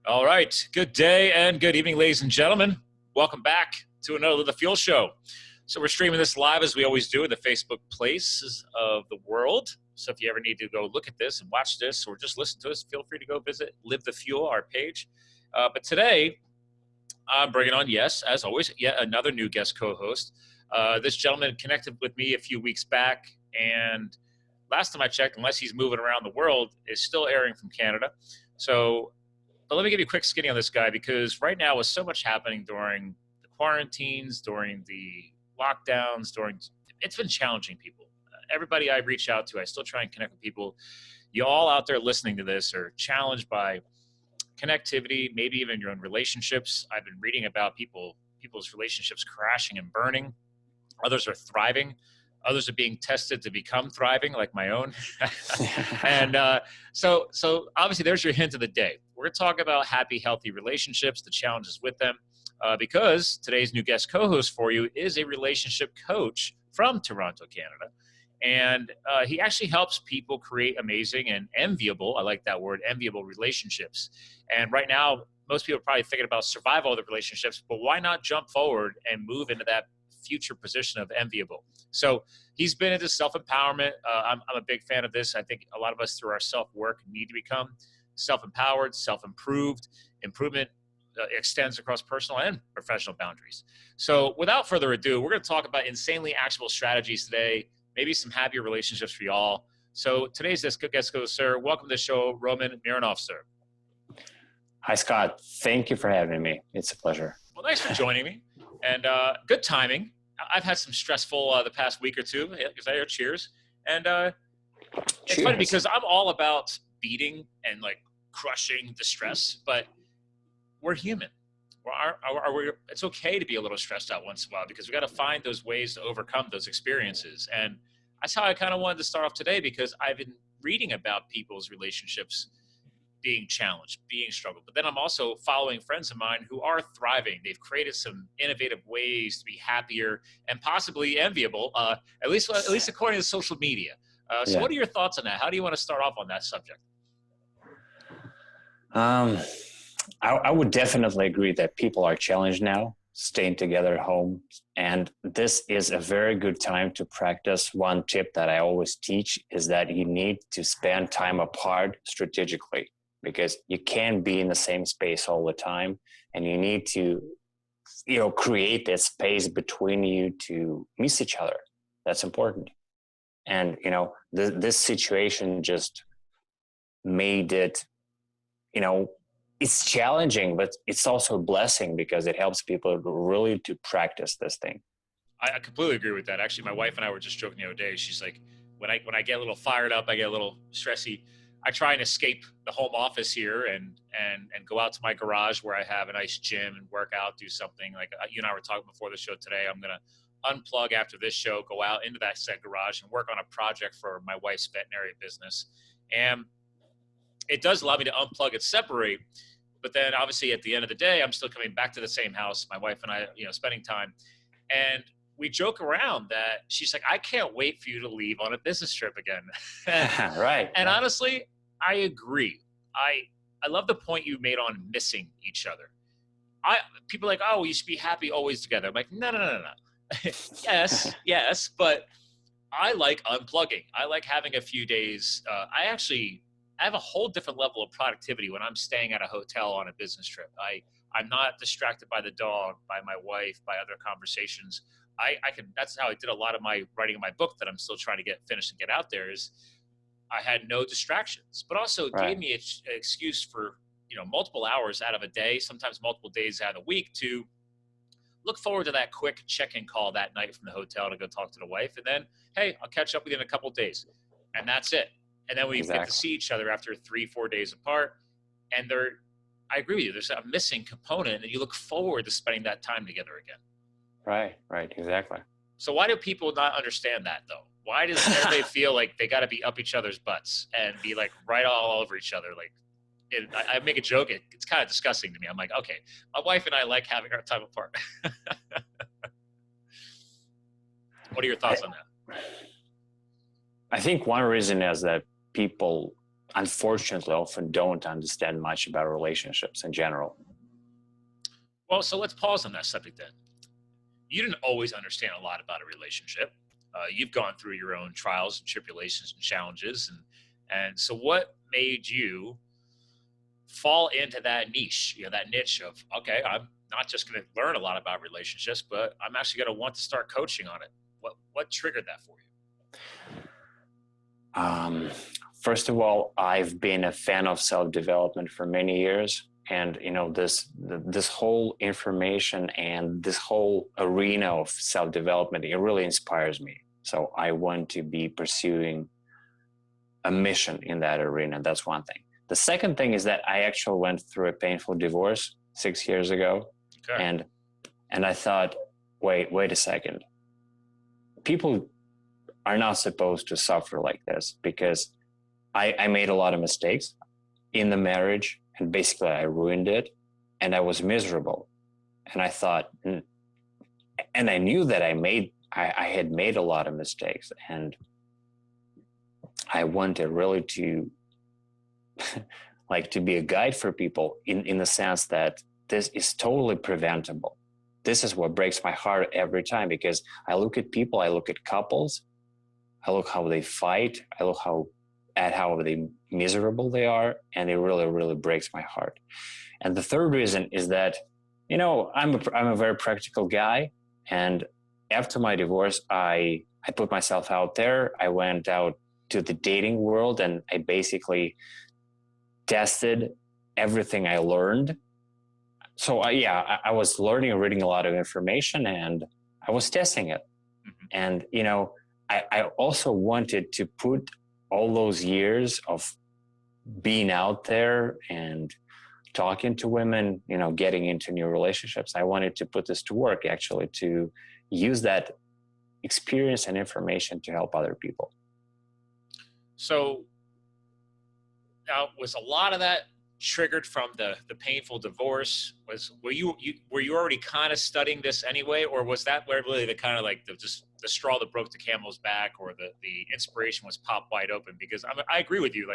All right. Good day and good evening, ladies and gentlemen. Welcome back to another The Fuel Show. So we're streaming this live as we always do in the Facebook places of the world. So if you ever need to go look at this and watch this or just listen to us, feel free to go visit Live the Fuel, our page. But today, I'm bringing on, yes, as always, yet another new guest co-host. This gentleman connected with me a few weeks back, and last time I checked, unless he's moving around the world, is still airing from Canada. But let me give you a quick skinny on this guy, because right now with so much happening during the quarantines, during the lockdowns, it's been challenging people. Everybody I reach out to, I still try and connect with people. You all out there listening to this are challenged by connectivity, maybe even your own relationships. I've been reading about people's relationships crashing and burning. Others are thriving. Others are being tested to become thriving, like my own. And so obviously there's your hint of the day. We're going to talk about happy, healthy relationships, the challenges with them, because today's new guest co-host for you is a relationship coach from Toronto, Canada. And he actually helps people create amazing and enviable, I like that word, enviable relationships. And right now, most people are probably thinking about survival of the relationships, but why not jump forward and move into that future position of enviable? So he's been into self-empowerment. I'm a big fan of this. I think a lot of us through our self-work need to become self-empowered, self-improved. Improvement extends across personal and professional boundaries. So without further ado, we're going to talk about insanely actionable strategies today, maybe some happier relationships for y'all. So today's guest goes, sir. Welcome to the show, Roman Mironov, sir. Hi, Scott. Thank you for having me. It's a pleasure. Well, thanks for joining me. And good timing. I've had some stressful the past week or two, because I hear cheers. And it's funny because I'm all about beating and like crushing the stress, but we're human. It's okay to be a little stressed out once in a while, because we got to find those ways to overcome those experiences. And that's how I kind of wanted to start off today, because I've been reading about people's relationships being challenged, being struggled. But then I'm also following friends of mine who are thriving. They've created some innovative ways to be happier and possibly enviable, at least according to social media. So what are your thoughts on that? How do you want to start off on that subject? I would definitely agree that people are challenged now, staying together at home. And this is a very good time to practice. One tip that I always teach is that you need to spend time apart strategically, because you can't be in the same space all the time, and you need to, create that space between you to miss each other. That's important. And, this situation just made it, it's challenging, but it's also a blessing, because it helps people really to practice this thing. I completely agree with that. Actually, my wife and I were just joking the other day. She's like, when I get a little fired up, I get a little stressy, I try and escape the home office here and go out to my garage where I have a nice gym and work out, do something. Like you and I were talking before the show today. I'm going to unplug after this show, go out into that said garage and work on a project for my wife's veterinary business. And it does allow me to unplug and separate. But then obviously at the end of the day, I'm still coming back to the same house, my wife and I, spending time. And we joke around that she's like, I can't wait for you to leave on a business trip again. Right. And honestly, I agree. I love the point you made on missing each other. People are like, oh, you should be happy always together. I'm like, no. yes, but I like unplugging. I like having a few days. I have a whole different level of productivity when I'm staying at a hotel on a business trip. I'm not distracted by the dog, by my wife, by other conversations. That's how I did a lot of my writing of my book that I'm still trying to get finished and get out there, is I had no distractions, but also gave me an excuse for, multiple hours out of a day, sometimes multiple days out of the week, to look forward to that quick check-in call that night from the hotel to go talk to the wife. And then, hey, I'll catch up with you in a couple of days. And that's it. And then we get to see each other after 3-4 days apart. And I agree with you. There's a missing component, and you look forward to spending that time together again. Right. Exactly. So why do people not understand that, though? Why does everybody feel like they got to be up each other's butts and be like right all over each other? Like, I make a joke. It's kind of disgusting to me. I'm like, okay, my wife and I like having our time apart. What are your thoughts on that? I think one reason is that people unfortunately often don't understand much about relationships in general. Well, so let's pause on that subject then. You didn't always understand a lot about a relationship. You've gone through your own trials and tribulations and challenges, and so what made you fall into that niche, that niche of, okay, I'm not just going to learn a lot about relationships, but I'm actually going to want to start coaching on it. What triggered that for you? First of all, I've been a fan of self-development for many years. And, this whole information and this whole arena of self-development, it really inspires me. So I want to be pursuing a mission in that arena. That's one thing. The second thing is that I actually went through a painful divorce 6 years ago. Okay. And I thought, wait a second. People are not supposed to suffer like this, because I made a lot of mistakes in the marriage, and basically I ruined it, and I was miserable. And I thought, and I knew that I had made a lot of mistakes, and I wanted really to to be a guide for people in the sense that this is totally preventable. This is what breaks my heart every time, because I look at people, I look at couples, I look how they fight, I look at how they miserable they are, and it really, really breaks my heart. And the third reason is that, I'm a very practical guy, and after my divorce, I put myself out there. I went out to the dating world, and I basically tested everything I learned. So I was learning and reading a lot of information, and I was testing it. And, I also wanted to put all those years of being out there and talking to women, getting into new relationships, I wanted to put this to work, actually, to use that experience and information to help other people. So now, was a lot of that triggered from the painful divorce? Were you already kind of studying this anyway, or was that where really the kind of the straw that broke the camel's back, or the inspiration was popped wide open? Because I agree with you.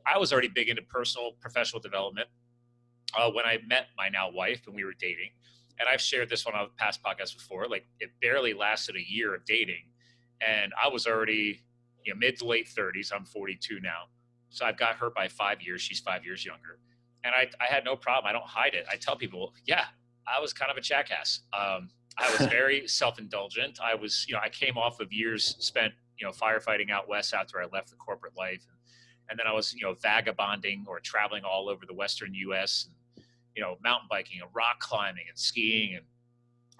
I was already big into professional development when I met my now wife and we were dating. And I've shared this on a past podcast before. It barely lasted a year of dating, and I was already mid to late 30s. I'm 42 now. So I've got her by 5 years. She's 5 years younger. And I had no problem. I don't hide it. I tell people, I was kind of a jackass. I was very self-indulgent. I was, I came off of years spent, firefighting out west after I left the corporate life. And then I was, vagabonding or traveling all over the Western US, and, mountain biking and rock climbing and skiing. And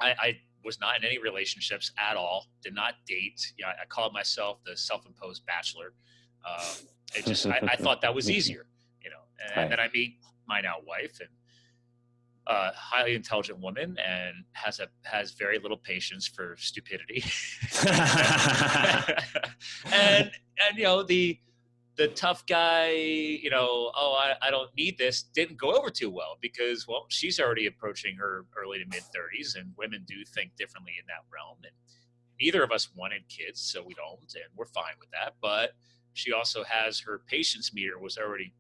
I was not in any relationships at all, did not date. I called myself the self-imposed bachelor. I thought that was easier, and right. Then I meet my now wife, and highly intelligent woman, and has very little patience for stupidity. and the tough guy, I don't need this, didn't go over too well, because, well, she's already approaching her early to mid 30s, and women do think differently in that realm. And neither of us wanted kids, so we don't, and we're fine with that. But she also has her patience meter was already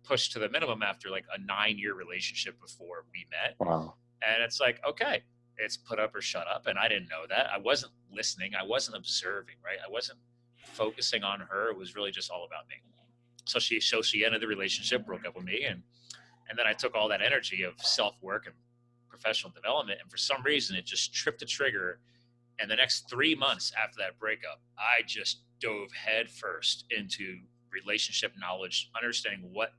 pushed to the minimum after a 9-year relationship before we met. Wow. And it's okay, it's put up or shut up. And I didn't know that. I wasn't listening. I wasn't observing, right? I wasn't focusing on her. It was really just all about me. So she ended the relationship, broke up with me. And then I took all that energy of self-work and professional development. And for some reason, it just tripped a trigger. And the next 3 months after that breakup, I just dove head first into relationship knowledge, understanding what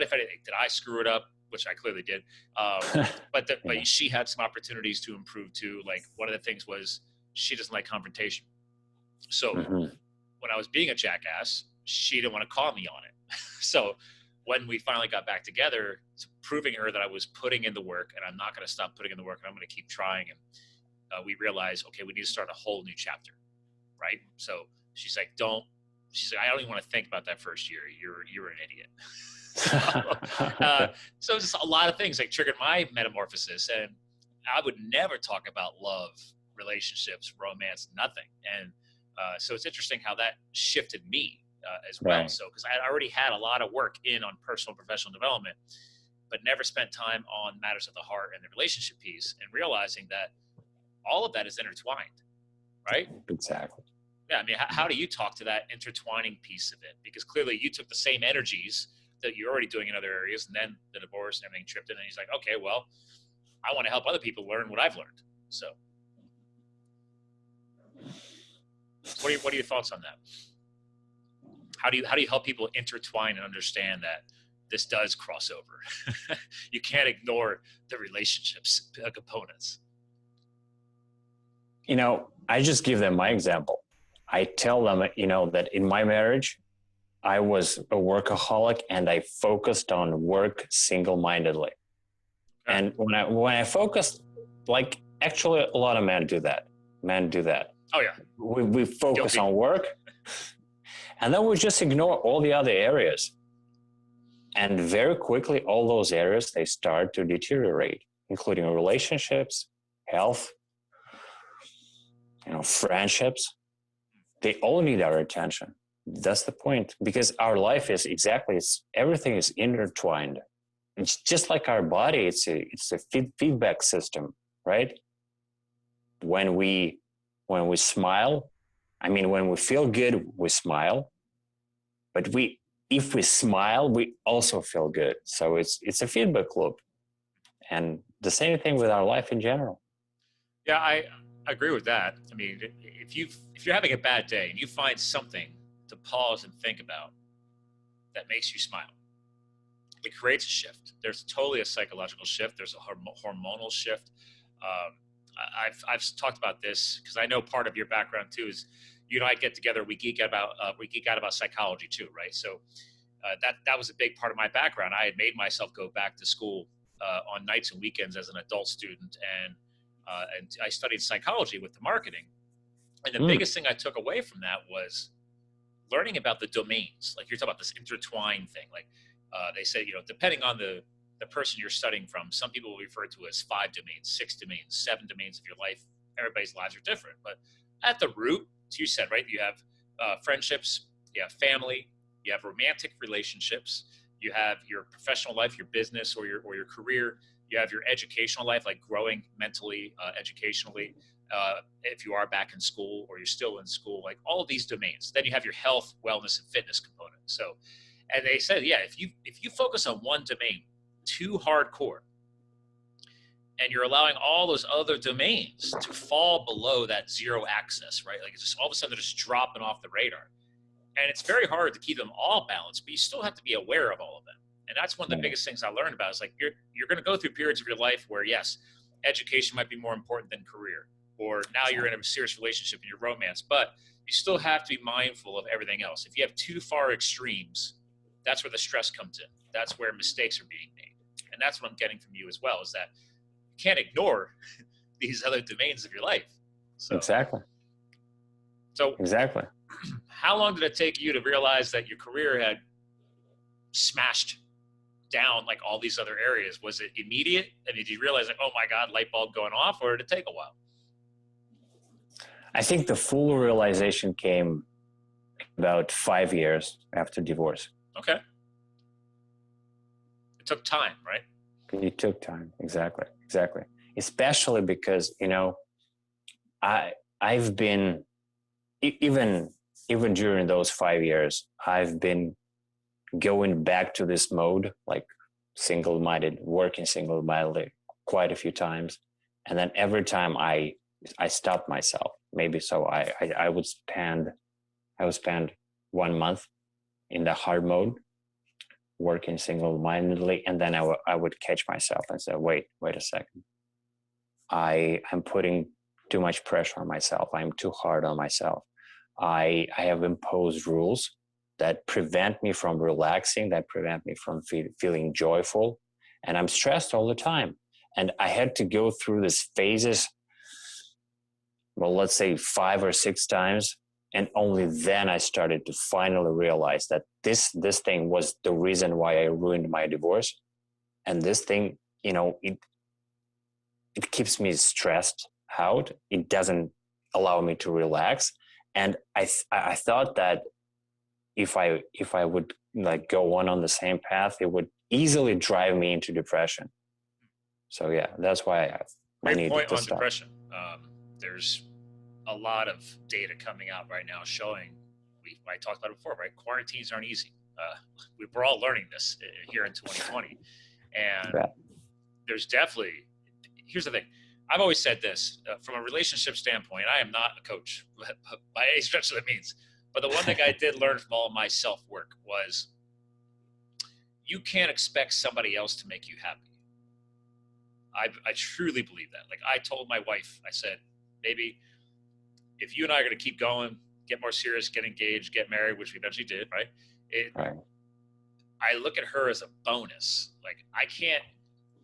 if anything, did I screw it up, which I clearly did. But she had some opportunities to improve too. One of the things was she doesn't like confrontation. So when I was being a jackass, she didn't want to call me on it. So when we finally got back together, proving her that I was putting in the work, and I'm not going to stop putting in the work, and I'm going to keep trying. And we realized, okay, we need to start a whole new chapter, right? So she's like, I don't even want to think about that first year. You're an idiot. So just a lot of things triggered my metamorphosis, and I would never talk about love, relationships, romance, nothing. And so it's interesting how that shifted me as well. Right. So, because I already had a lot of work in on personal and professional development, but never spent time on matters of the heart and the relationship piece, and realizing that all of that is intertwined, right? Exactly. Yeah, I mean, how do you talk to that intertwining piece of it? Because clearly you took the same energies that you're already doing in other areas, and then the divorce and everything tripped in, and he's like, okay, well, I want to help other people learn what I've learned. So, what are your thoughts on that? How do you help people intertwine and understand that this does cross over? You can't ignore the relationships components. I just give them my example. I tell them, that in my marriage, I was a workaholic and I focused on work single-mindedly. Okay. And when I focused, like actually a lot of men do that. Oh yeah. We focus Guilty. on work and then we just ignore all the other areas. And very quickly, all those areas, they start to deteriorate, including relationships, health, friendships. They all need our attention. That's the point, because our life is everything is intertwined. It's just like our body. It's a feedback system, right? When we smile, when we feel good, we smile. But if we smile, we also feel good. So it's a feedback loop, and the same thing with our life in general. Yeah, I agree with that. I mean, if you're having a bad day and you find something to pause and think about that makes you smile, it creates a shift. There's totally a psychological shift. There's a hormonal shift. I've talked about this because I know part of your background too is you and I get together. We geek out about psychology too, right? So that was a big part of my background. I had made myself go back to school on nights and weekends as an adult student, and I studied psychology with the marketing. And the biggest thing I took away from that was learning about the domains. Like you're talking about this intertwined thing. Like they say, depending on the person you're studying from, some people will refer to as 5 domains, 6 domains, 7 domains of your life. Everybody's lives are different. But at the root, as you said, right, you have friendships, you have family, you have romantic relationships, you have your professional life, your business or your career, you have your educational life, like growing mentally, educationally, if you are back in school or you're still in school, like all of these domains. Then you have your health, wellness, and fitness component. So, and they said, yeah, if you focus on one domain too hardcore, and you're allowing all those other domains to fall below that zero axis, right? Like it's just all of a sudden they're just dropping off the radar. And it's very hard to keep them all balanced, but you still have to be aware of all of them. And that's one of the biggest things I learned about is like you're going to go through periods of your life where, yes, education might be more important than career, or now you're in a serious relationship in your romance, but you still have to be mindful of everything else. If you have too far extremes, that's where the stress comes in. That's where mistakes are being made. And that's what I'm getting from you as well, is that you can't ignore these other domains of your life. So, Exactly. How long did it take you to realize that your career had smashed down like all these other areas? Was it immediate? And did you realize like, oh my God, light bulb going off, or did it take a while? I think the full realization came about 5 years after divorce. Okay. It took time, right? It took time. Exactly. Especially because, I've been, even during those 5 years, I've been going back to this mode, like working single-mindedly quite a few times. And then every time I stopped myself, maybe so I would spend 1 month in the hard mode, working single-mindedly, and then I would catch myself and say, wait a second. I'm putting too much pressure on myself. I'm too hard on myself. I have imposed rules that prevent me from relaxing, that prevent me from feeling joyful, and I'm stressed all the time. And I had to go through these phases, well, let's say 5 or 6 times, and only then I started to finally realize that this thing was the reason why I ruined my divorce. And this thing, it keeps me stressed out. It doesn't allow me to relax. And I thought that if I would like go on the same path, it would easily drive me into depression. So yeah, that's why I Great needed point to on stop. depression. There's a lot of data coming out right now showing, I talked about it before, right? Quarantines aren't easy. We're all learning this here in 2020. And Yeah. there's definitely, here's the thing. I've always said this, from a relationship standpoint, I am not a coach by any stretch of the means. But the one thing I did learn from all of my self-work was you can't expect somebody else to make you happy. I truly believe that. Like I told my wife, I said, baby, if you and I are going to keep going, get more serious, get engaged, get married, which we eventually did, right? Right. I look at her as a bonus. Like I can't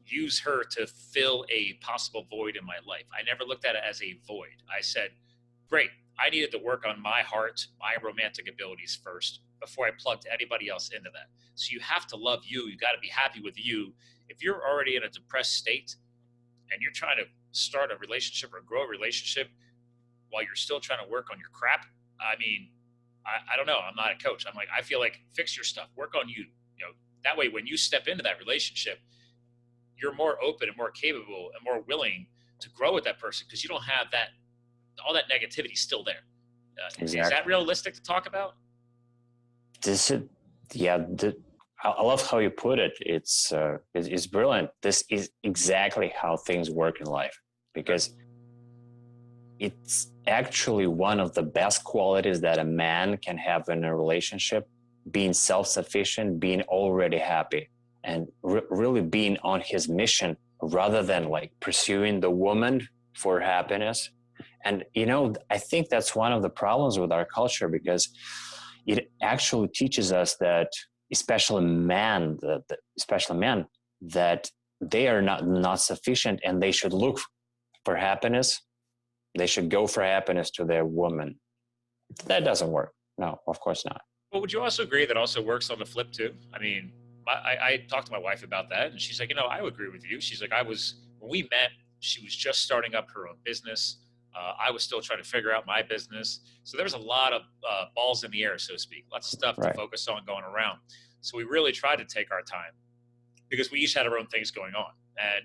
use her to fill a possible void in my life. I never looked at it as a void. I said, great, I needed to work on my heart, my romantic abilities first before I plugged anybody else into that. So you have to love you. You got to be happy with you. If you're already in a depressed state and you're trying to start a relationship or grow a relationship while you're still trying to work on your crap, I mean, I don't know. I'm not a coach. I'm like, I feel like fix your stuff, work on you. You know, that way when you step into that relationship, you're more open and more capable and more willing to grow with that person because you don't have that, all that negativity still there. Exactly. Is that realistic to talk about? I love how you put it. It's brilliant. This is exactly how things work in life, because it's actually one of the best qualities that a man can have in a relationship, being self-sufficient, being already happy, and really being on his mission rather than like pursuing the woman for happiness. And, you know, I think that's one of the problems with our culture, because it actually teaches us that, especially men, that they are not sufficient and they should look for happiness. They should go for happiness to their woman. That doesn't work. No, of course not. Well, would you also agree that also works on the flip too? I mean, I talked to my wife about that, and she's like, you know, I would agree with you. She's like, when we met, she was just starting up her own business. I was still trying to figure out my business. So there was a lot of balls in the air, so to speak, lots of stuff to focus on going around. So we really tried to take our time because we each had our own things going on.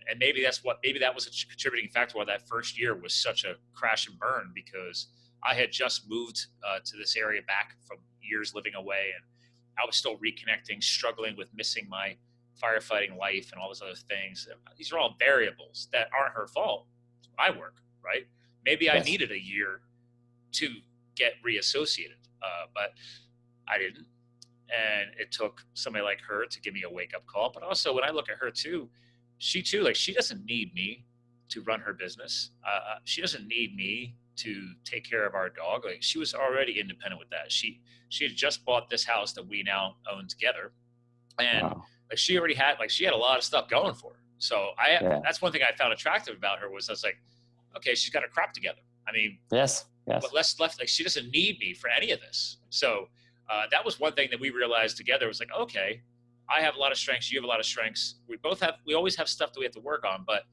And maybe that was a contributing factor why that first year was such a crash and burn, because I had just moved to this area back from years living away, and I was still reconnecting, struggling with missing my firefighting life and all those other things. These are all variables that aren't her fault. It's my work, right? Maybe I needed a year to get reassociated, but I didn't. And it took somebody like her to give me a wake-up call. But also when I look at her too, she doesn't need me to run her business. She doesn't need me to take care of our dog. Like, she was already independent with that. She had just bought this house that we now own together. And like she already had, like, she had a lot of stuff going for her. So that's one thing I found attractive about her, was I was like, okay, she's got her crap together. I mean, yes. But left, like, she doesn't need me for any of this. So that was one thing that we realized together, was like, okay, I have a lot of strengths. You have a lot of strengths. We always have stuff that we have to work on, but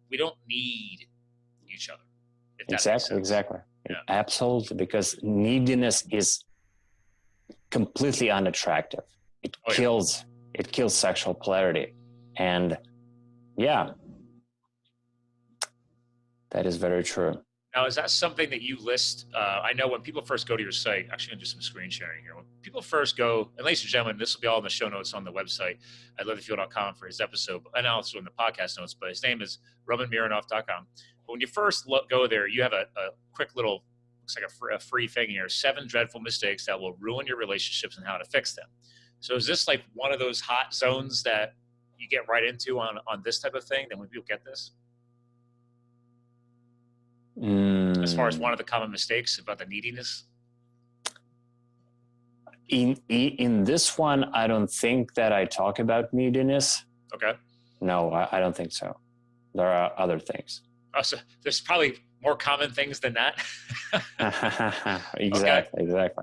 we don't need each other. Exactly. Yeah. Absolutely. Because neediness is completely unattractive. It kills sexual polarity. And yeah, that is very true. Now, is that something that you list? I know when people first go to your site, actually, I'm going to do some screen sharing here. When people first go, and ladies and gentlemen, this will be all in the show notes on the website at livethefuel.com for his episode, and also in the podcast notes, but his name is romanmironov.com. But when you first go there, you have a quick little, looks like a free thing here, 7 dreadful mistakes that will ruin your relationships and how to fix them. So is this like one of those hot zones that you get right into on this type of thing? Then when people get this? As far as one of the common mistakes about the neediness? In this one, I don't think that I talk about neediness. Okay. No, I don't think so. There are other things. Oh, so there's probably more common things than that. Exactly. That's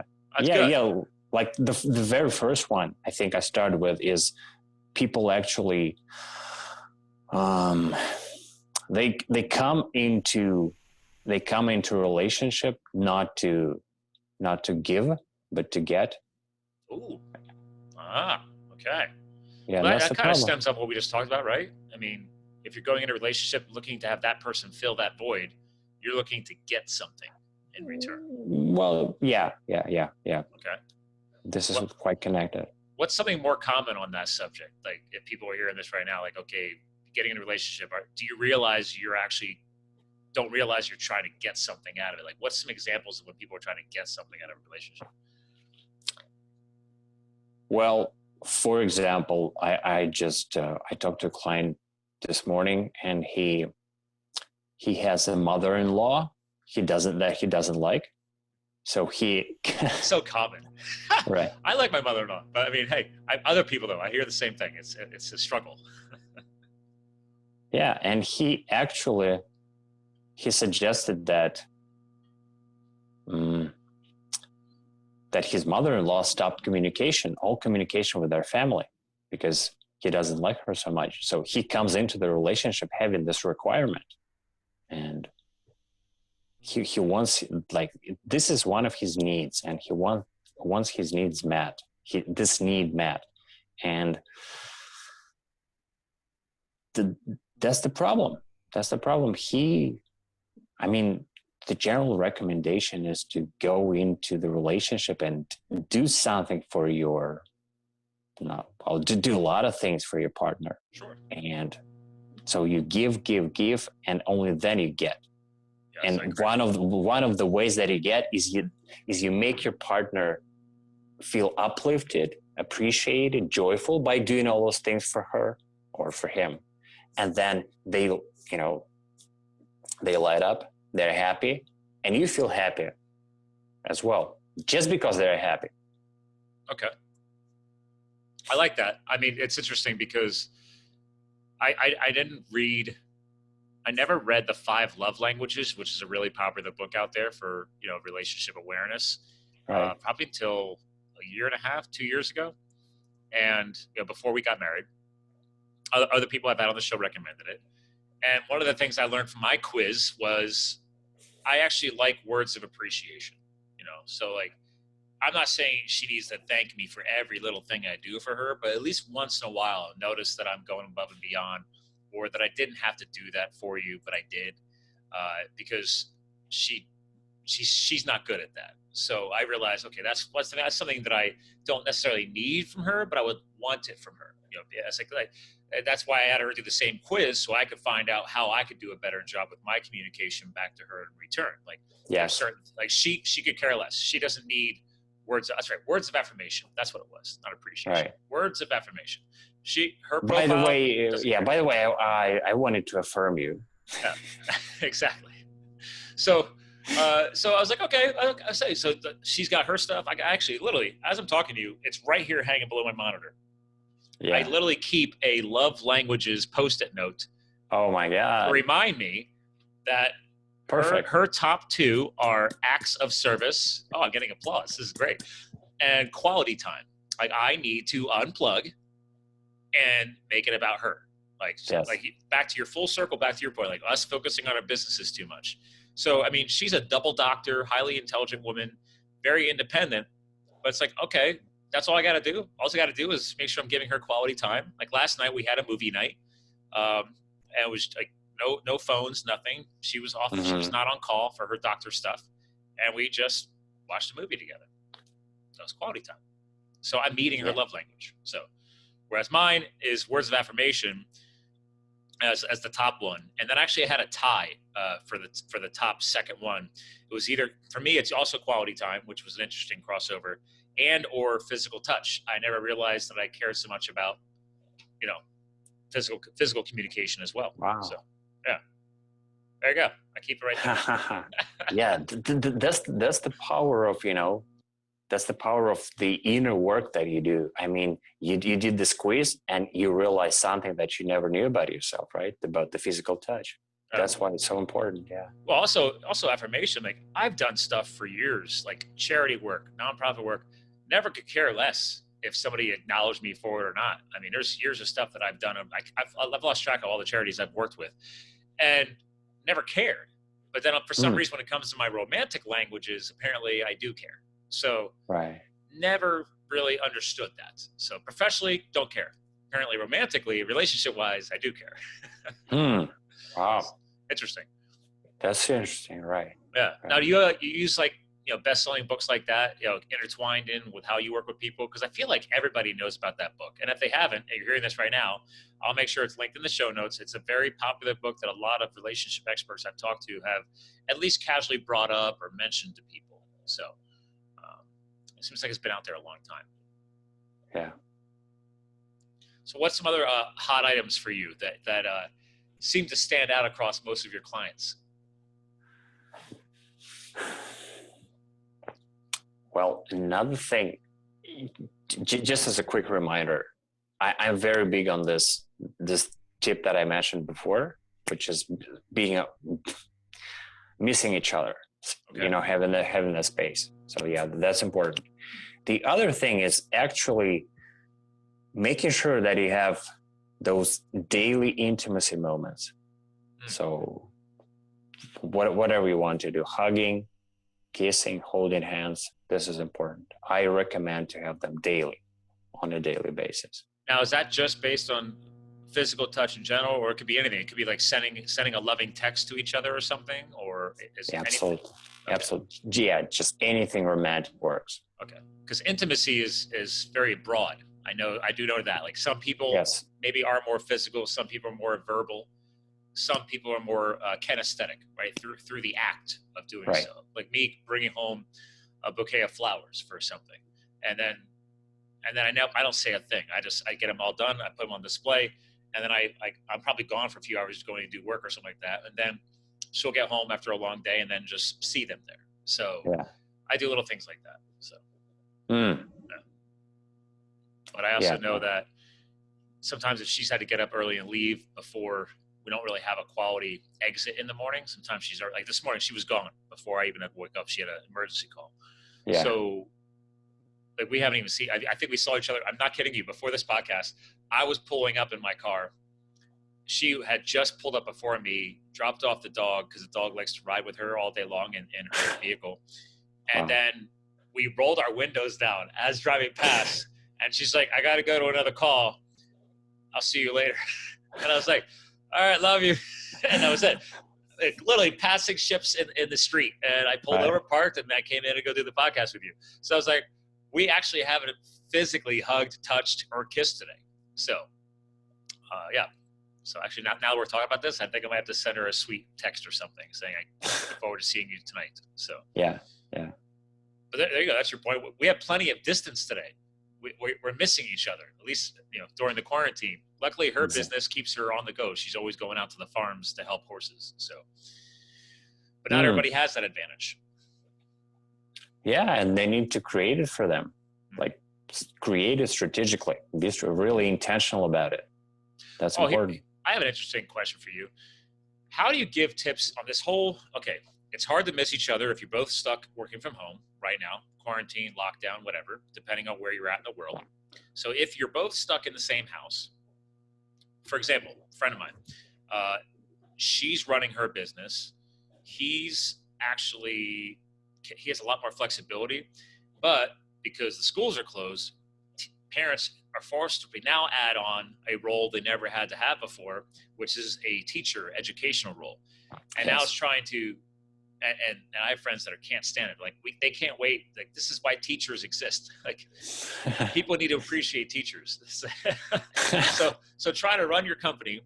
good. Yeah. Like the very first one I think I started with is people actually, they come into a relationship not to give, but to get. Ooh. Ah, okay. Yeah, Well, and that, that's that the kind of problem. stems up what we just talked about, right? I mean, if you're going into a relationship looking to have that person fill that void, you're looking to get something in return. Well, yeah. Okay. This is What quite connected. what's something more common on that subject? Like if people are hearing this right now, like, okay, getting in a relationship, do you realize you're actually don't realize you're trying to get something out of it? Like what's some examples of when people are trying to get something out of a relationship? Well, for example, I just I talked to a client this morning, and he has a mother-in-law he doesn't like, so he So common. right. I like my mother-in-law, but I mean, hey, other people though, I hear the same thing. It's a struggle. Yeah, and he suggested that um, that his mother-in-law stopped all communication with their family, because he doesn't like her so much. So he comes into the relationship having this requirement, and he wants, like, this is one of his needs, and he wants his needs met, this need met. And the, that's the problem. I mean, the general recommendation is to go into the relationship and do something for your, to do a lot of things for your partner. Sure. And so you give, and only then you get. Yes, And one of the ways that you get is you make your partner feel uplifted, appreciated, joyful by doing all those things for her or for him. And then they light up, they're happy, and you feel happy as well, just because they're happy. Okay. I like that. I mean, it's interesting because I didn't read, I never read The 5 Love Languages, which is a really popular book out there for, relationship awareness, Right. probably until a year and a half, 2 years ago. And, before we got married, other people I've had on the show recommended it. And one of the things I learned from my quiz was I actually like words of appreciation, so like, I'm not saying she needs to thank me for every little thing I do for her, but at least once in a while, notice that I'm going above and beyond, or that I didn't have to do that for you, but I did, because she's not good at that. So I realized, okay, that's something that I don't necessarily need from her, but I would want it from her. It's like that's why I had her do the same quiz, so I could find out how I could do a better job with my communication back to her in return. Like, Yes. certain, like she could care less. She doesn't need words. That's right, words of affirmation. That's what it was, not appreciation. Right. Words of affirmation. Her profile. By the way, I wanted to affirm you. Yeah, exactly. So I was like, okay, I say, so she's got her stuff. I actually, literally, as I'm talking to you, it's right here hanging below my monitor. Yeah. I literally keep a love languages Post-it note. Oh my God. To remind me that perfect. Her top 2 are acts of service. Oh, I'm getting applause. This is great. And quality time. Like, I need to unplug and make it about her. Like, yes. Like, back to your full circle, back to your point, like us focusing on our businesses too much. So, I mean, she's a double doctor, highly intelligent woman, very independent, but it's like, okay, that's all I got to do. All I got to do is make sure I'm giving her quality time. Like last night we had a movie night, and it was like no phones, nothing. She was off. Mm-hmm. She was not on call for her doctor stuff, and we just watched a movie together. That was quality time. So I'm meeting her love language. So whereas mine is words of affirmation as the top one, and then actually I had a tie for the top second one. It was either, for me, it's also quality time, which was an interesting crossover, and or physical touch. I never realized that I cared so much about, physical communication as well. Wow. So, yeah, there you go. I keep it right there. Yeah, that's the power of, that's the power of the inner work that you do. I mean, you did this quiz and you realize something that you never knew about yourself, right? About the physical touch. That's why it's so important. Yeah. Well, also affirmation. Like, I've done stuff for years, like charity work, nonprofit work. Never could care less if somebody acknowledged me for it or not. I mean, there's years of stuff that I've done. I've lost track of all the charities I've worked with, and never cared. But then for some reason, when it comes to my romantic languages, apparently I do care. So right. Never really understood that. So professionally, don't care. Apparently, romantically, relationship-wise, I do care. Wow. Interesting. That's interesting, right? Yeah. Right. Now, do you use like, best-selling books like that, intertwined in with how you work with people? Because I feel like everybody knows about that book. And if they haven't, and you're hearing this right now, I'll make sure it's linked in the show notes. It's a very popular book that a lot of relationship experts I've talked to have at least casually brought up or mentioned to people. So it seems like it's been out there a long time. Yeah. So what's some other hot items for you that seem to stand out across most of your clients? Well, another thing, just as a quick reminder, I'm very big on this tip that I mentioned before, which is missing each other. Okay. Having that space. So yeah, that's important. The other thing is actually making sure that you have those daily intimacy moments. So whatever you want to do, hugging, kissing, holding hands, this is important. I recommend to have them daily, on a daily basis. Now, is that just based on physical touch in general, or it could be anything? It could be like sending a loving text to each other or something, or is it absolutely, anything? Okay. Absolutely. Yeah, just anything romantic works. Okay, because intimacy is very broad. I do know that. Like some people maybe are more physical, some people are more verbal, some people are more kinesthetic, right? Through the act of doing so. Like me bringing home a bouquet of flowers for something, and then I don't say a thing. I get them all done. I put them on display, and then I'm probably gone for a few hours going to do work or something like that, and then she'll get home after a long day and then just see them there. So I do little things like that. So, but I also know that sometimes if she's had to get up early and leave before, we don't really have a quality exit in the morning. Sometimes she's like this morning, she was gone before I even had to wake up. She had an emergency call. Yeah. So like we haven't even seen, I think we saw each other. I'm not kidding you. Before this podcast, I was pulling up in my car. She had just pulled up before me, dropped off the dog because the dog likes to ride with her all day long in her vehicle. And then we rolled our windows down as driving past. And she's like, I got to go to another call. I'll see you later. And I was like, all right, love you. And that was it. Like, literally passing ships in the street. And I pulled over, parked, and I came in to go do the podcast with you. So I was like, we actually haven't physically hugged, touched, or kissed today. So, yeah. So actually, now we're talking about this, I think I might have to send her a sweet text or something saying, I look forward to seeing you tonight. So yeah. But there you go. That's your point. We have plenty of distance today. We're missing each other, at least during the quarantine. Luckily, her business keeps her on the go. She's always going out to the farms to help horses. So, but not everybody has that advantage. Yeah, and they need to create it for them. Like, create it strategically. Be really intentional about it. That's important. I have an interesting question for you. How do you give tips on this whole, it's hard to miss each other if you're both stuck working from home right now, quarantine, lockdown, whatever, depending on where you're at in the world. So if you're both stuck in the same house, for example, a friend of mine, she's running her business. He has a lot more flexibility, but because the schools are closed, parents are forced to now add on a role they never had to have before, which is a teacher educational role. And now it's trying to, and I have friends that can't stand it. Like they can't wait. Like this is why teachers exist. Like people need to appreciate teachers. So try to run your company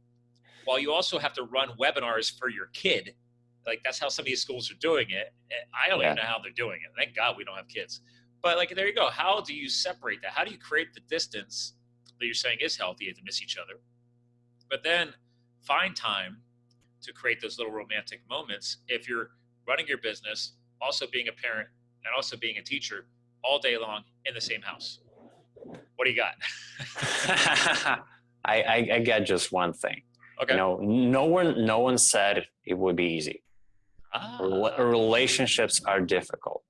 while you also have to run webinars for your kid. Like that's how some of these schools are doing it. I don't even know how they're doing it. Thank God we don't have kids. But like, there you go. How do you separate that? How do you create the distance that you're saying is healthy to miss each other? But then find time to create those little romantic moments. If you're running your business, also being a parent and also being a teacher all day long in the same house. What do you got? I got just one thing. Okay. No one said it would be easy. Relationships are difficult.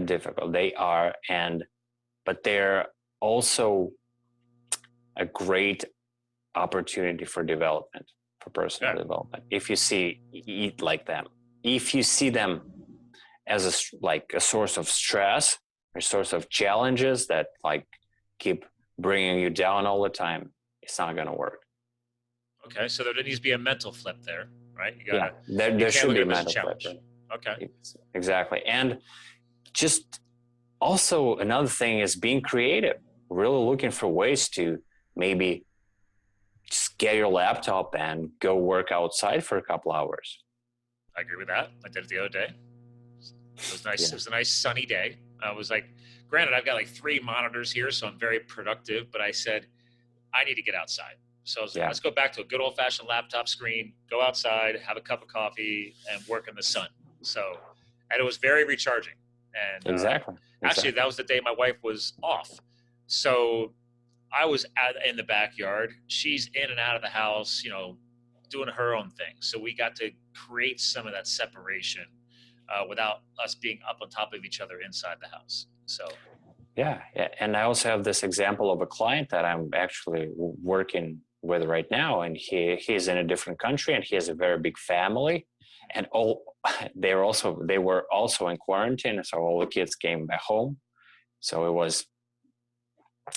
They are, but they're also a great opportunity for development, for personal development. If you see it like them, if you see them as a source of stress, a source of challenges that like keep bringing you down all the time, it's not going to work. Okay, so there needs to be a mental flip there, right? There you can't should look be at a it as a mental flip. challenge. Okay. Exactly. And just also another thing is being creative, really looking for ways to maybe just get your laptop and go work outside for a couple hours. I agree with that. I did it the other day. It was nice. It was a nice sunny day. I was like, granted, I've got like 3 monitors here, so I'm very productive, but I said, I need to get outside. So I was like, let's go back to a good old fashioned laptop screen, go outside, have a cup of coffee, and work in the sun. So, and it was very recharging. And exactly. Actually, that was the day my wife was off. So I was in the backyard. She's in and out of the house, doing her own thing. So we got to create some of that separation without us being up on top of each other inside the house. So. Yeah. And I also have this example of a client that I'm actually working with right now, and he's in a different country, and he has a very big family, and they were also in quarantine, so all the kids came back home. So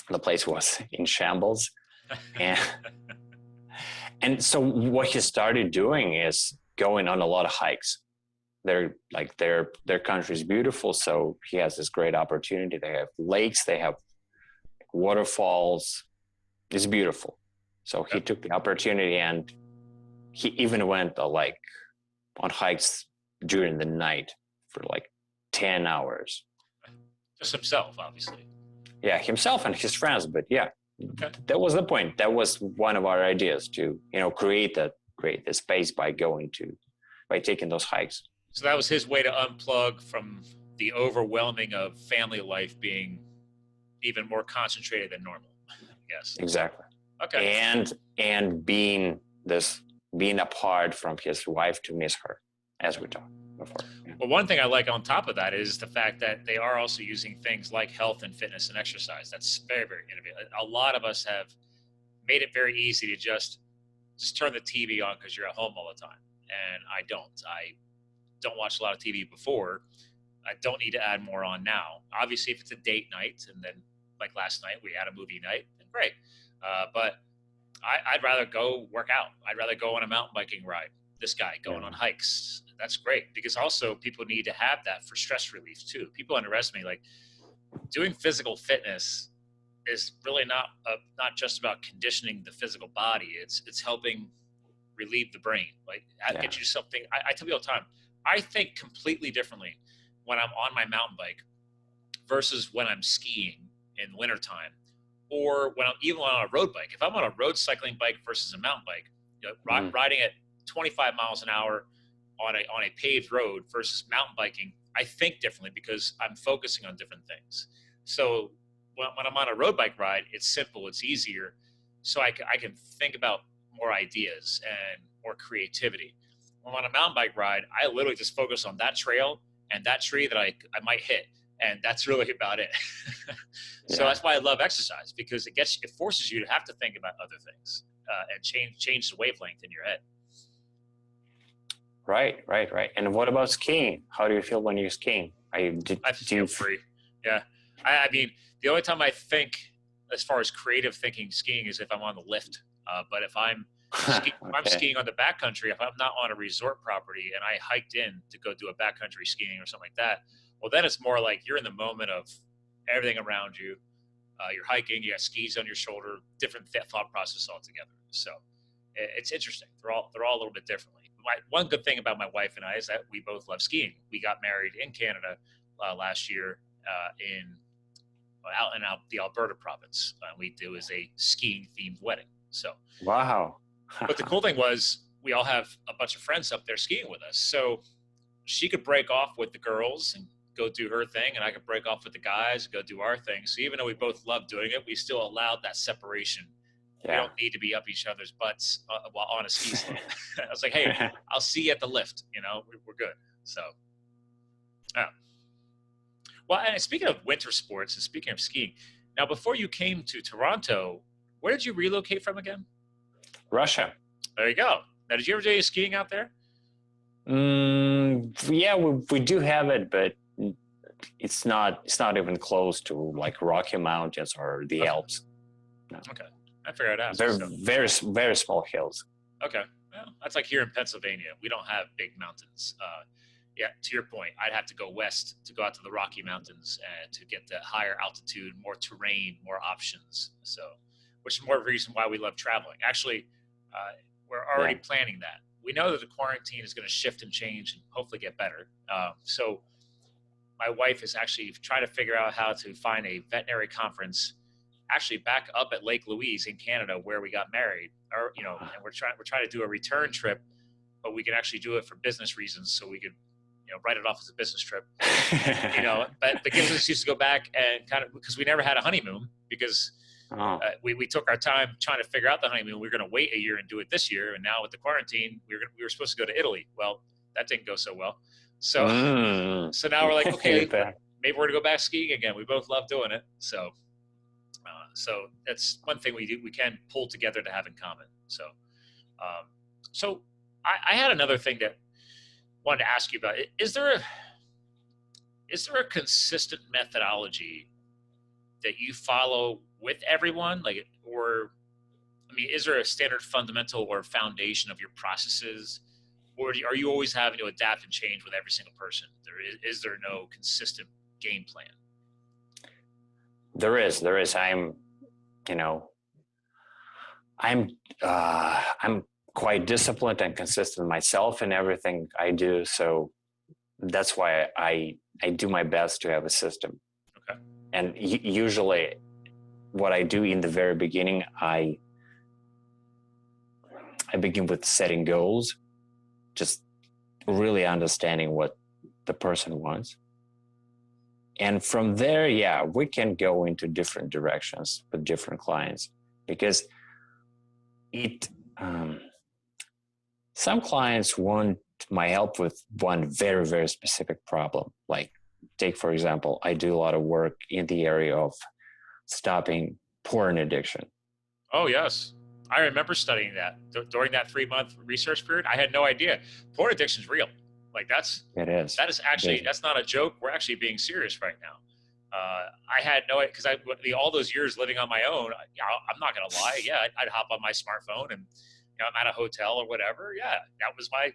the place was in shambles, and so what he started doing is going on a lot of hikes. Their country is beautiful, so he has this great opportunity. They have lakes, they have waterfalls. It's beautiful. So he took the opportunity, and he even went on hikes during the night for 10 hours. Just himself, obviously. Yeah, himself and his friends. But that was the point. That was one of our ideas to create the space by taking those hikes. So that was his way to unplug from the overwhelming of family life being even more concentrated than normal, I guess. Exactly. Okay. And being apart from his wife to miss her, as we talked before. Yeah. Well, one thing I like on top of that is the fact that they are also using things like health and fitness and exercise. That's very, very innovative. A lot of us have made it very easy to just turn the TV on because you're at home all the time. And I don't watch a lot of TV before. I don't need to add more on now. Obviously, if it's a date night, and then like last night we had a movie night, then great. But I'd rather go work out. I'd rather go on a mountain biking ride. This guy going on hikes. That's great, because also people need to have that for stress relief too. People underestimate doing physical fitness is really not just about conditioning the physical body. It's helping relieve the brain. Get you something. I tell people all the time, I think completely differently when I'm on my mountain bike versus when I'm skiing in wintertime, or when I'm even on a road bike. If I'm on a road cycling bike versus a mountain bike, riding at 25 miles an hour on a paved road versus mountain biking, I think differently because I'm focusing on different things. So when I'm on a road bike ride, it's simple, it's easier. So I can think about more ideas and more creativity. When I'm on a mountain bike ride, I literally just focus on that trail and that tree that I might hit. And that's really about it. So that's why I love exercise, because it forces you to have to think about other things and change the wavelength in your head. Right. And what about skiing? How do you feel when you're skiing? I feel free. Yeah. I mean, the only time I think as far as creative thinking skiing is if I'm on the lift. But if I'm skiing on the backcountry, if I'm not on a resort property and I hiked in to go do a backcountry skiing or something like that, well, then it's more like you're in the moment of everything around you. You're hiking, you got skis on your shoulder, different thought process altogether. So it's interesting. They're all a little bit differently. One good thing about my wife and I is that we both love skiing. We got married in Canada last year out in the Alberta province. We do is a skiing themed wedding. So wow. But the cool thing was we all have a bunch of friends up there skiing with us. So she could break off with the girls and go do her thing, and I could break off with the guys and go do our thing. So even though we both loved doing it, we still allowed that separation. Yeah. We don't need to be up each other's butts while on a ski slope. I was like, hey, I'll see you at the lift. We're good. So, well, and speaking of winter sports and speaking of skiing, now before you came to Toronto, where did you relocate from again? Russia. There you go. Now, did you ever do any skiing out there? Yeah, we do have it, but it's not even close to like Rocky Mountains or the Alps. No. Okay, I figured out. Very, very small hills. Okay, well, that's like here in Pennsylvania. We don't have big mountains. Yeah, to your point, I'd have to go west to go out to the Rocky Mountains and to get the higher altitude, more terrain, more options. So, which is more reason why we love traveling. Actually, we're already planning that. We know that the quarantine is going to shift and change and hopefully get better. So my wife is actually trying to figure out how to find a veterinary conference actually back up at Lake Louise in Canada where we got married, or and we're trying to do a return trip, but we can actually do it for business reasons, so we could write it off as a business trip. But it gives us an excuse to go back and kind of, because we never had a honeymoon, because we took our time trying to figure out the honeymoon. We were going to wait a year and do it this year, and now with the quarantine, we were supposed to go to Italy. Well, that didn't go so well. So now we're like, okay, maybe we're gonna go back skiing again. We both love doing it. So that's one thing we can pull together to have in common. So I had another thing that I wanted to ask you about. Is there a consistent methodology that you follow with everyone? Is there a standard fundamental or foundation of your processes? Or are you always having to adapt and change with every single person? Is there no consistent game plan? There is. I'm quite disciplined and consistent myself in everything I do. So that's why I do my best to have a system. Okay. And usually what I do in the very beginning, I begin with setting goals, just really understanding what the person wants. And from there, we can go into different directions with different clients, because some clients want my help with one very, very specific problem. Like, take, for example, I do a lot of work in the area of stopping porn addiction. Oh, yes. I remember studying that during that 3-month research period. I had no idea. Porn addiction is real. It is. That is actually, that's not a joke. We're actually being serious right now. I had no idea, because all those years living on my own, I'm not going to lie. Yeah, I'd hop on my smartphone and I'm at a hotel or whatever. Yeah, that was my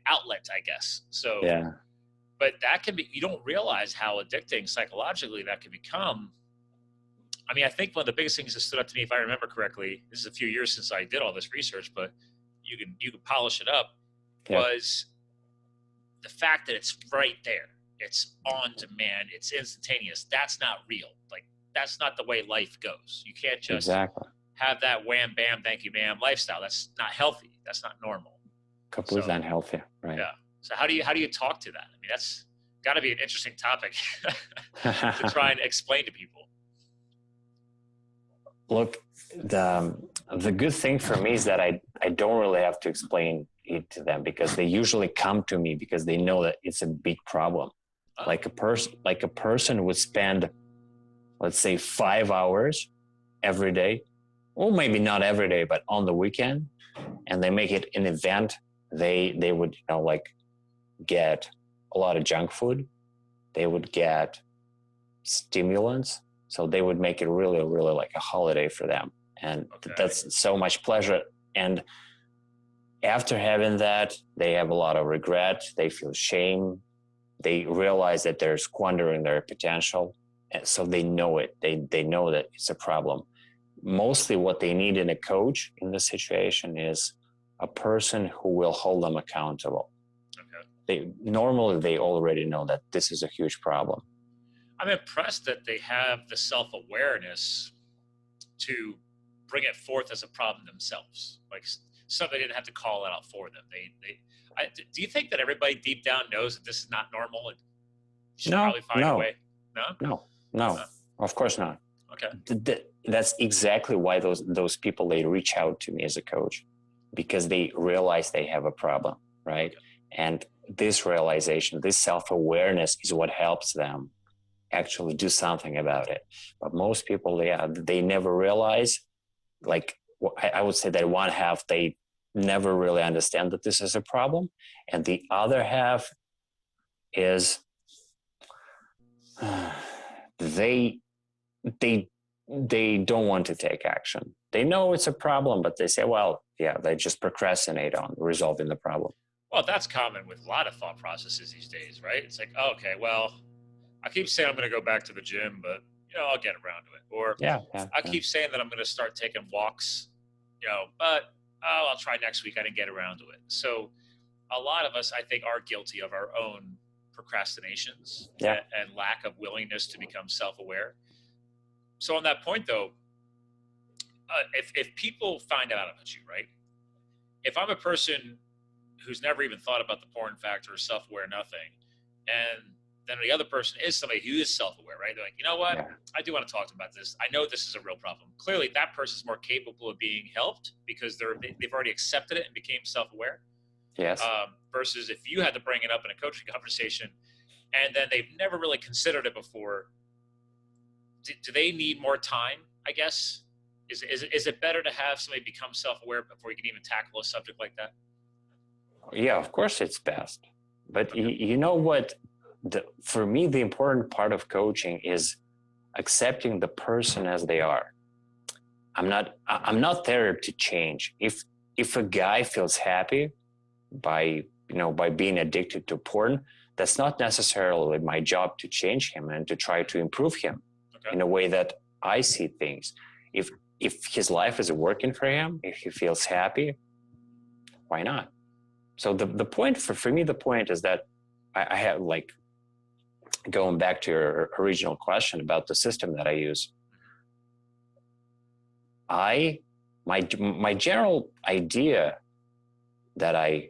outlet, I guess. So, yeah. But that can be, you don't realize how addicting psychologically that can become. I think one of the biggest things that stood up to me, if I remember correctly, this is a few years since I did all this research, but you can polish it up, was the fact that it's right there. It's on demand. It's instantaneous. That's not real. That's not the way life goes. You can't just have that wham, bam, thank you, ma'am lifestyle. That's not healthy. That's not normal. Completely unhealthy, right? Yeah. So how do you talk to that? That's got to be an interesting topic to try and explain to people. Look, the good thing for me is that I don't really have to explain it to them, because they usually come to me because they know that it's a big problem. Oh. Like a person would spend, let's say, 5 hours every day, or maybe not every day, but on the weekend, and they make it an event. They would get a lot of junk food. They would get stimulants. So they would make it really, really like a holiday for them. And that's so much pleasure. And after having that, they have a lot of regret. They feel shame. They realize that they're squandering their potential. And so they know it. They know that it's a problem. Mostly what they need in a coach in this situation is a person who will hold them accountable. Okay. They already know that this is a huge problem. I'm impressed that they have the self-awareness to bring it forth as a problem themselves. Somebody didn't have to call it out for them. Do you think that everybody deep down knows that this is not normal? And should probably find a way? No, of course not. Okay. That's exactly why those people, they reach out to me as a coach, because they realize they have a problem, right? Okay. And this realization, this self-awareness is what helps them actually do something about it. But most people, they never realize, I would say that one half, they never really understand that this is a problem. And the other half is they they they don't want to take action. They know it's a problem, but they say, well, yeah, they just procrastinate on resolving the problem. Well, that's common with a lot of thought processes these days, right? It's like, oh, okay, well, I keep saying I'm going to go back to the gym, but I'll get around to it. Or I keep saying that I'm going to start taking walks, but I'll try next week. I didn't get around to it. So a lot of us, I think, are guilty of our own procrastinations and lack of willingness to become self-aware. So on that point, though, if people find out about you, right? If I'm a person who's never even thought about the porn factor or self-aware, nothing, and then the other person is somebody who is self-aware, right? They're like, you know what? Yeah. I do want to talk about this. I know this is a real problem. Clearly, that person's more capable of being helped because they've already accepted it and became self-aware. Yes. Versus if you had to bring it up in a coaching conversation and then they've never really considered it before, do they need more time, I guess? Is it better to have somebody become self-aware before you can even tackle a subject like that? Yeah, of course it's best. But you know what? For me, the important part of coaching is accepting the person as they are. I'm not there to change. If a guy feels happy by being addicted to porn, that's not necessarily my job to change him and to try to improve him in a way that I see things. If his life is working for him, if he feels happy, why not? So the point for me, the point is that I have, like, going back to your original question about the system that I use. My general idea that I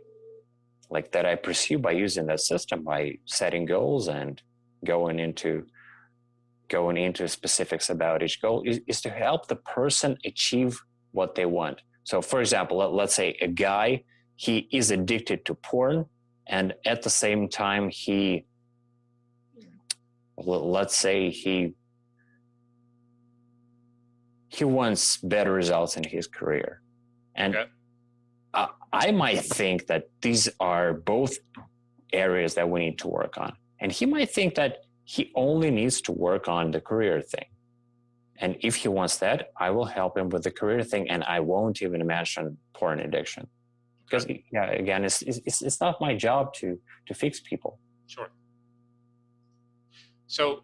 pursue by using that system, by setting goals and going into specifics about each goal, is to help the person achieve what they want. So, for example, let's say a guy, he is addicted to porn, and at the same time, let's say he wants better results in his career. And I might think that these are both areas that we need to work on. And he might think that he only needs to work on the career thing. And if he wants that, I will help him with the career thing, and I won't even mention porn addiction. Because, again, it's not my job to fix people. Sure. So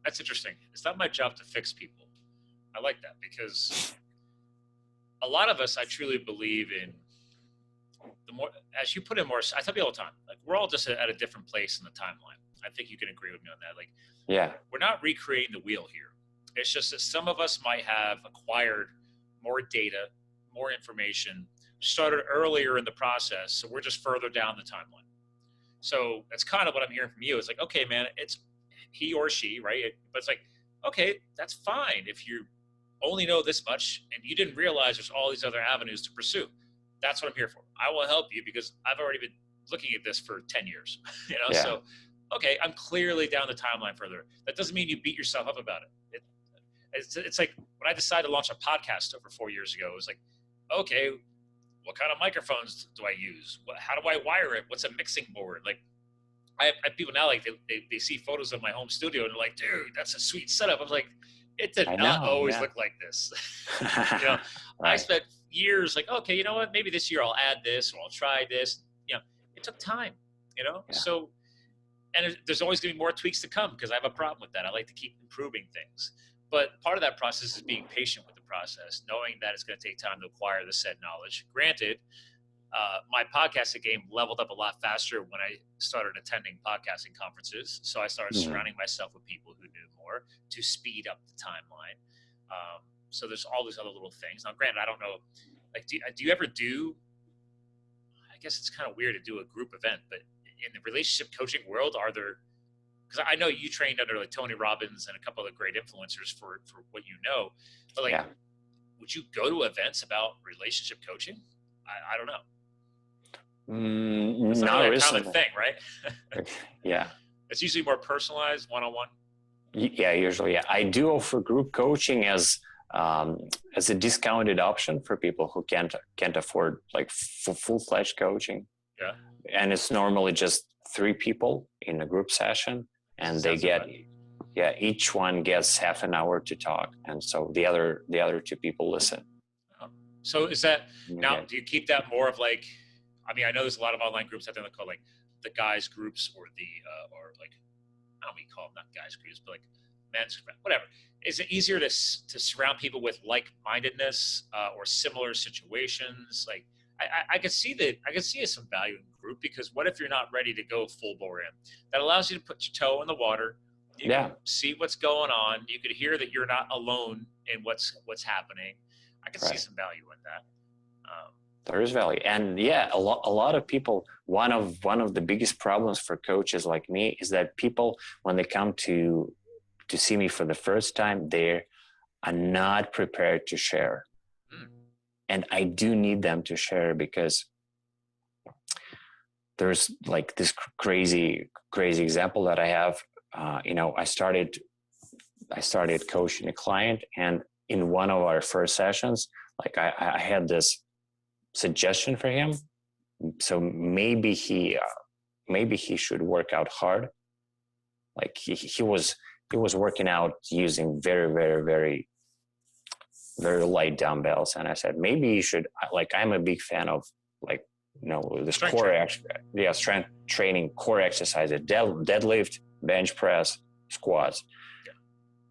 that's interesting. It's not my job to fix people. I like that, because a lot of us, I truly believe in the more, as you put in more, I tell people all the time, like, we're all just at a different place in the timeline. I think you can agree with me on that. Like, we're not recreating the wheel here. It's just that some of us might have acquired more data, more information, started earlier in the process. So we're just further down the timeline. So that's kind of what I'm hearing from you. It's like, okay, man, it's he or she, right? But it's like, okay, that's fine if you only know this much and you didn't realize there's all these other avenues to pursue. That's what I'm here for. I will help you because I've already been looking at this for 10 years, So, okay, I'm clearly down the timeline further. That doesn't mean you beat yourself up about it. It's like when I decided to launch a podcast over 4 years ago, it was like, okay, what kind of microphones do I use? How do I wire it? What's a mixing board? Like, I have people now, like, they see photos of my home studio and they're like, dude, that's a sweet setup. I was like, it did not always look like this. Right. I spent years like, okay, you know what? Maybe this year I'll add this or I'll try this. It took time, So, and there's always going to be more tweaks to come because I have a problem with that. I like to keep improving things. But part of that process is being patient with the process, knowing that it's going to take time to acquire the said knowledge. Granted, my podcasting game leveled up a lot faster when I started attending podcasting conferences. So I started surrounding myself with people who knew more to speed up the timeline. So there's all these other little things. Now, granted, I don't know, like, do you ever do, I guess it's kind of weird to do a group event, but in the relationship coaching world, are there, because I know you trained under like Tony Robbins and a couple of great influencers for what you know, but like, would you go to events about relationship coaching? I don't know. It's not really a common thing, right? It's usually more personalized, one-on-one. Yeah, usually. Yeah, I do offer group coaching as a discounted option for people who can't afford like full-fledged coaching. And it's normally just 3 people in a group session, and they get Yeah, each one gets half an hour to talk, and so the other two people listen. So is that now? Okay. Do you keep that more of like? I mean, I know there's a lot of online groups out there that call like the guys groups or the or like I don't know what you call them, not guys groups, but like men's whatever. Is it easier to surround people with like-mindedness or similar situations? Like I could see that I could see some value in group, because what if you're not ready to go full bore in? That allows you to put your toe in the water. You can see what's going on. You could hear that you're not alone in what's happening. I can see some value in that. There is value, and yeah, a lot of people. One of the biggest problems for coaches like me is that people, when they come to see me for the first time, they are not prepared to share, and I do need them to share, because there's like this crazy example that I have. I started coaching a client, and in one of our first sessions, like I had this suggestion for him. So maybe he should work out hard. Like he was working out using very, very, very, very light dumbbells. And I said, maybe you should, like, I'm a big fan of like, this strength training, core exercises, deadlift, bench press, squats.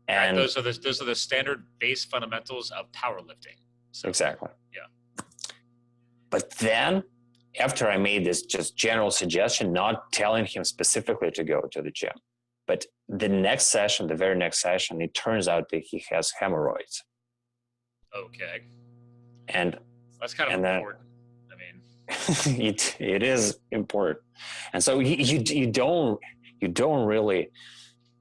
Yeah. And those are the standard base fundamentals of powerlifting. So, exactly. Yeah. But then after I made this just general suggestion, not telling him specifically to go to the gym, but the very next session, it turns out that he has hemorrhoids. Okay. And that's kind of important. I mean, it is important. And so you don't really,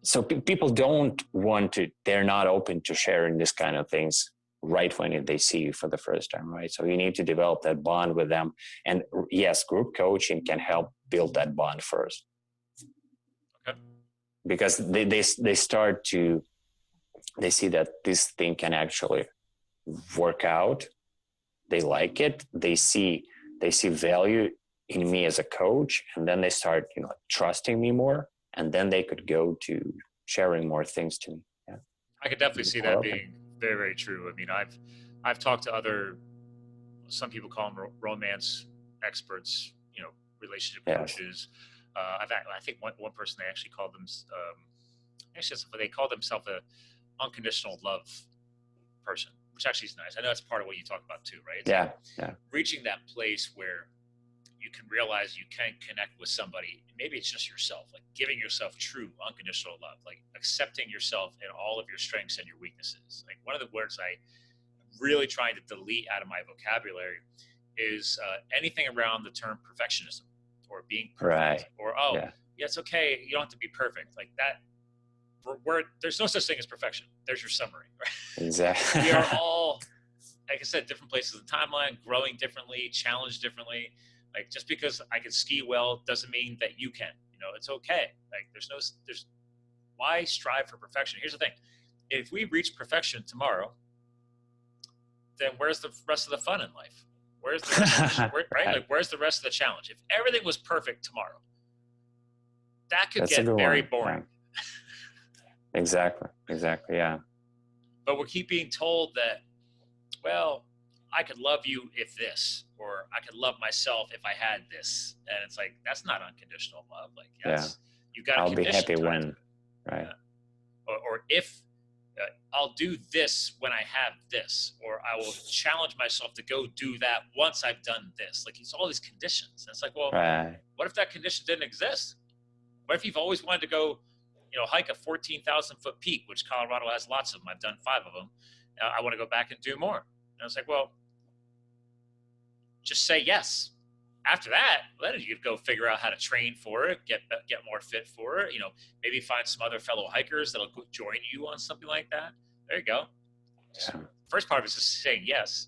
so people don't want to, they're not open to sharing this kind of things right when they see you for the first time, right? So you need to develop that bond with them. And yes, group coaching can help build that bond first. Okay. Because they see that this thing can actually work out. They like it. They see value in me as a coach, and then they start, trusting me more, and then they could go to sharing more things to me. Yeah. I could definitely see that being very, very true. I mean, I've talked to some people call them romance experts, relationship coaches. I think one person, they actually called them, they call themselves a unconditional love person, which actually is nice. I know that's part of what you talk about too, right? Yeah. Reaching that place where you can realize you can connect with somebody. Maybe it's just yourself, like giving yourself true unconditional love, like accepting yourself and all of your strengths and your weaknesses. Like one of the words I'm really trying to delete out of my vocabulary is anything around the term perfectionism or being perfect, right. Or it's okay, you don't have to be perfect, like that. There's no such thing as perfection. There's your summary, right? Exactly. We are all, like I said, different places in the timeline, growing differently, challenged differently. Like just because I can ski well doesn't mean that you can. It's okay. Like there's why strive for perfection? Here's the thing: if we reach perfection tomorrow, then where's the rest of the fun in life? Where's the rest of right? Like where's the rest of the challenge? If everything was perfect tomorrow, that could get very boring. Yeah. Exactly. Yeah. But we keep being told that, well, I could love you if this, or I could love myself if I had this. And it's like, that's not unconditional love. Like, yes, you got to I'll be happy when, right. Yeah. Or if I'll do this when I have this, or I will challenge myself to go do that once I've done this. Like it's all these conditions. And it's like, well, what if that condition didn't exist? What if you've always wanted to go, hike a 14,000 foot peak, which Colorado has lots of them. I've done 5 of them. I want to go back and do more. And I was like, well, just say yes. After that, then you could go figure out how to train for it, get more fit for it. Maybe find some other fellow hikers that'll join you on something like that. There you go. First part of it is just saying yes.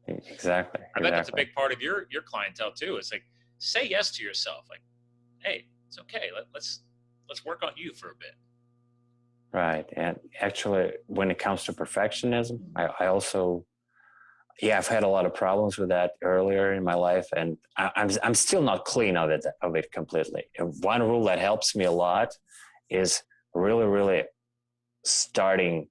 Exactly. I bet that's a big part of your clientele too. It's like, say yes to yourself. Like, hey, it's okay. Let's work on you for a bit. Right. And actually, when it comes to perfectionism, I also, I've had a lot of problems with that earlier in my life, and I'm still not clean of it completely. And one rule that helps me a lot is really, really starting,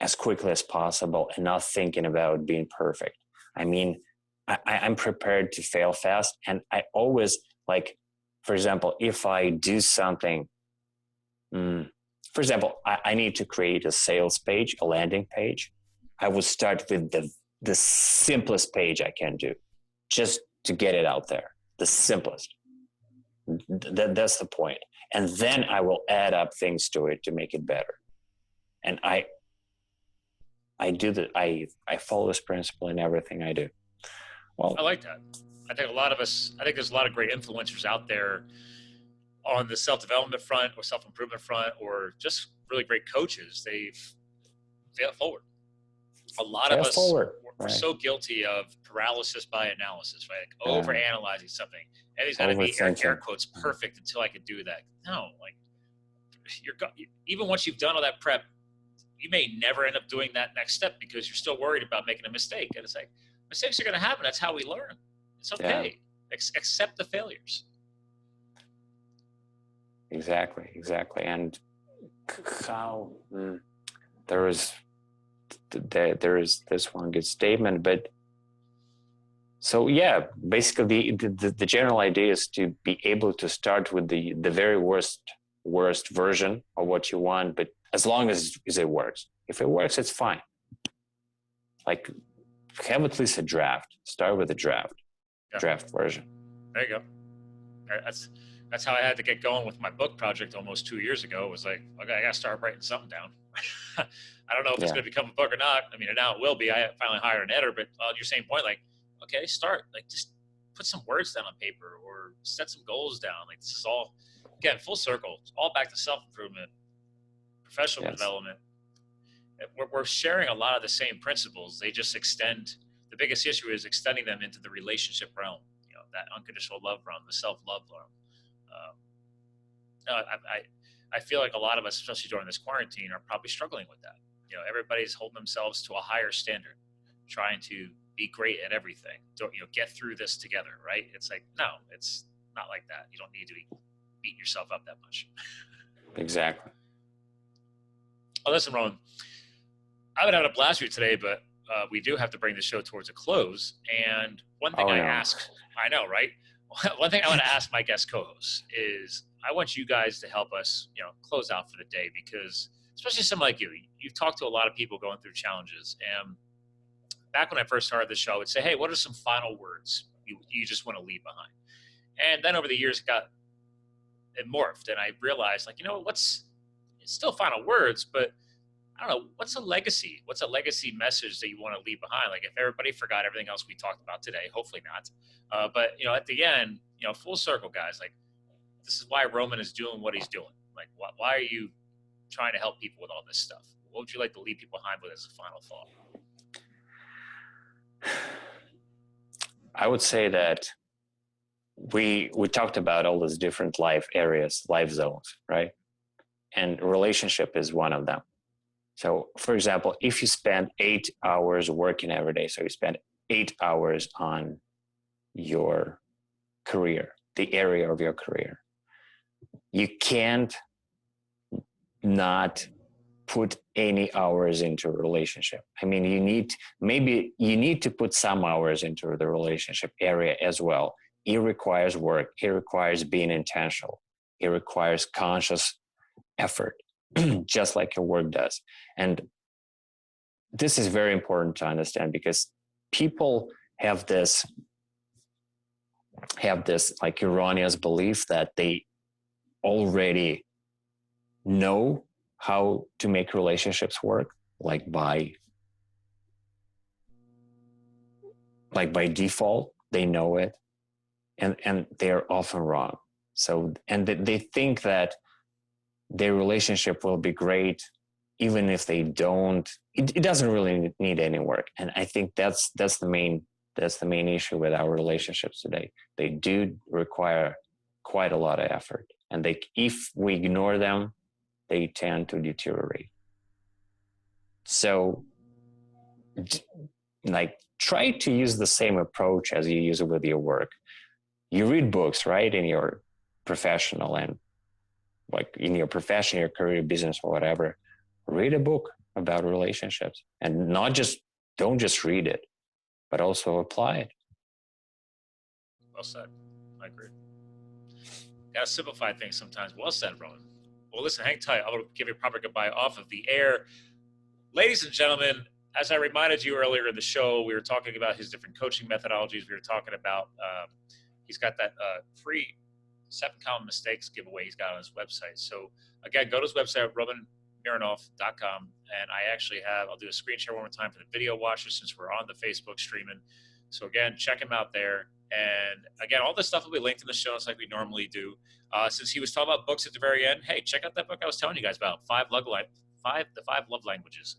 as quickly as possible and not thinking about being perfect. I mean, I'm prepared to fail fast. And I always, like, for example, if I do something, for example, I need to create a sales page, a landing page. I would start with the simplest page I can do, just to get it out there, the simplest. That's the point. And then I will add up things to it to make it better. And I do that. I follow this principle in everything I do. Well, I like that. I think there's a lot of great influencers out there on the self-development front or self-improvement front, or just really great coaches. They've failed forward. A lot of us, we're so guilty of paralysis by analysis, right? Like over-analyzing something. Everything's got to be air quotes perfect until I can do that. No, like even once you've done all that prep, you may never end up doing that next step because you're still worried about making a mistake. And it's like, mistakes are going to happen. That's how we learn. It's okay. Yeah. Accept the failures. Exactly. And how there is this one good statement, but so yeah, basically the general idea is to be able to start with the very worst version of what you want, but as long as it works. If it works, it's fine. Like, have at least a draft. Start with a draft version. There you go. That's how I had to get going with my book project almost 2 years ago. It was like, okay, I got to start writing something down. I don't know if it's going to become a book or not. I mean, now it will be. I finally hired an editor, but on your same point, like, okay, start. Like, just put some words down on paper or set some goals down. Like, this is all, again, full circle. It's all back to self-improvement, professional development. We're sharing a lot of the same principles. They just extend. The biggest issue is extending them into the relationship realm, that unconditional love realm, the self-love realm. I feel like a lot of us, especially during this quarantine, are probably struggling with that. Everybody's holding themselves to a higher standard, trying to be great at everything. Get through this together, right? It's like, no, it's not like that. You don't need to be beating yourself up that much. Exactly. Oh, listen, Roman, I would have a blast with you today, but we do have to bring the show towards a close. And one thing I know, right? One thing I want to ask my guest co-hosts is I want you guys to help us, close out for the day, because especially someone like you've talked to a lot of people going through challenges. And back when I first started the show, I would say, hey, what are some final words you just want to leave behind? And then over the years, it morphed, and I realized, like, it's still final words, but I don't know, what's a legacy? What's a legacy message that you want to leave behind? Like, if everybody forgot everything else we talked about today, hopefully not. But, at the end, full circle, guys, like, this is why Roman is doing what he's doing. Like, why are you trying to help people with all this stuff? What would you like to leave people behind with as a final thought? I would say that we talked about all these different life areas, life zones, right? And relationship is one of them. So, for example, if you spend 8 hours working every day, so you spend 8 hours on your career, the area of your career, you can't not put any hours into a relationship. I mean, you need to put some hours into the relationship area as well. It requires work. It requires being intentional. It requires conscious effort, just like your work does. And this is very important to understand, because people have this like erroneous belief that they already know how to make relationships work, like by default, they know it, and they're often wrong. So, and they think that their relationship will be great even if they don't. It doesn't really need any work, and I think that's the main issue with our relationships today. They do require quite a lot of effort, and if we ignore them, they tend to deteriorate. So, like, try to use the same approach as you use it with your work. You read books, right, in your professional and like in your profession, your career, business, or whatever, read a book about relationships, and don't just read it, but also apply it. Well said. I agree. Gotta simplify things sometimes. Well said, Roman. Well, listen, hang tight. I'll give you a proper goodbye off of the air. Ladies and gentlemen, as I reminded you earlier in the show, we were talking about his different coaching methodologies. We were talking about, he's got that free 7 common mistakes giveaway he's got on his website. So again, go to his website, romanmironov.com. And I actually I'll do a screen share one more time for the video watchers since we're on the Facebook streaming. So again, check him out there. And again, all this stuff will be linked in the show notes like we normally do. Since he was talking about books at the very end, hey, check out that book I was telling you guys about, the 5 love languages.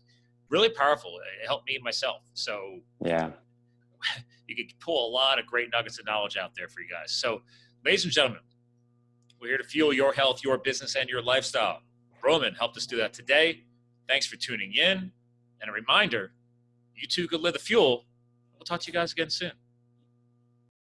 Really powerful. It helped me and myself. So yeah, you can pull a lot of great nuggets of knowledge out there for you guys. So, ladies and gentlemen, we're here to fuel your health, your business, and your lifestyle. Roman helped us do that today. Thanks for tuning in. And a reminder, you too could live the fuel. We'll talk to you guys again soon.